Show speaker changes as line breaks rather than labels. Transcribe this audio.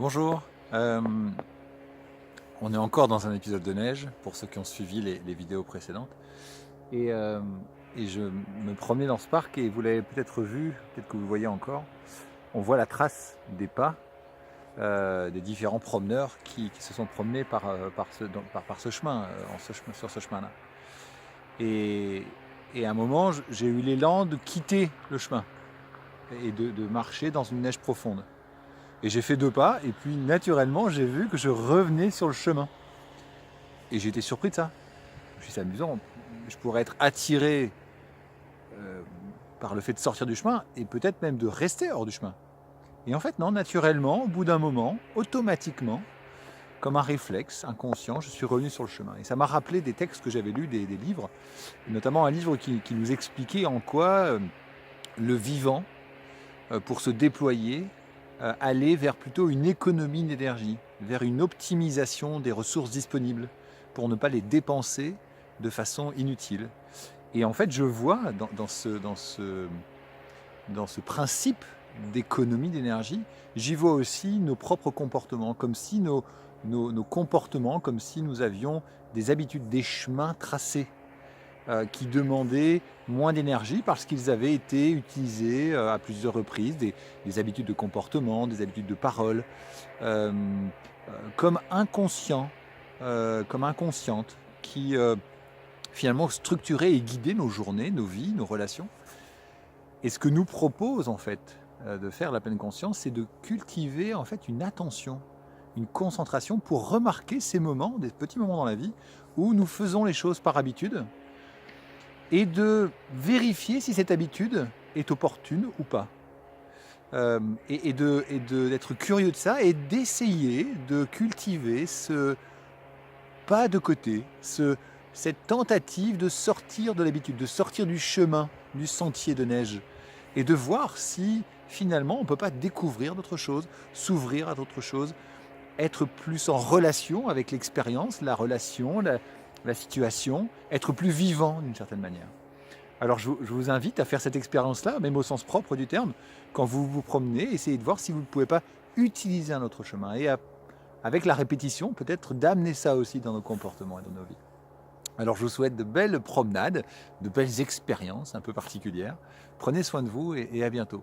Bonjour, on est encore dans un épisode de neige, pour ceux qui ont suivi les vidéos précédentes. Et, euh, et je me promenais dans ce parc et vous l'avez peut-être vu, peut-être que vous le voyez encore, on voit la trace des pas des différents promeneurs qui se sont promenés par ce chemin, sur ce chemin-là. Et, et à un moment, j'ai eu l'élan de quitter le chemin et de marcher dans une neige profonde. Et j'ai fait 2 pas, et puis naturellement, j'ai vu que je revenais sur le chemin. Et j'ai été surpris de ça. Je me suis dit, c'est amusant, je pourrais être attiré euh, par le fait de sortir du chemin, et peut-être même de rester hors du chemin. Et en fait, non, naturellement, au bout d'un moment, automatiquement, comme un réflexe inconscient, je suis revenu sur le chemin. Et ça m'a rappelé des textes que j'avais lus, des livres, et notamment un livre qui nous expliquait en quoi le vivant, pour se déployer, aller vers plutôt une économie d'énergie, vers une optimisation des ressources disponibles, pour ne pas les dépenser de façon inutile. Et en fait, je vois dans ce principe d'économie d'énergie, j'y vois aussi nos propres comportements, comme si nos comportements, comme si nous avions des habitudes, des chemins tracés qui demandaient moins d'énergie parce qu'ils avaient été utilisés à plusieurs reprises, des habitudes de comportement, des habitudes de parole, euh, comme inconscients, comme inconscientes, qui finalement structuraient et guidaient nos journées, nos vies, nos relations. Et ce que nous propose en fait de faire la pleine conscience, c'est de cultiver en fait une attention, une concentration pour remarquer ces moments, des petits moments dans la vie où nous faisons les choses par habitude, et de vérifier si cette habitude est opportune ou pas. D'être curieux de ça et d'essayer de cultiver ce pas de côté, cette tentative de sortir de l'habitude, de sortir du chemin, du sentier de neige, et de voir si finalement on ne peut pas découvrir d'autres choses, s'ouvrir à d'autres choses, être plus en relation avec l'expérience, la relation, la situation, être plus vivant d'une certaine manière. Alors je vous invite à faire cette expérience-là, même au sens propre du terme, quand vous vous promenez, essayez de voir si vous ne pouvez pas utiliser un autre chemin. Et avec la répétition, peut-être d'amener ça aussi dans nos comportements et dans nos vies. Alors je vous souhaite de belles promenades, de belles expériences un peu particulières. Prenez soin de vous et à bientôt.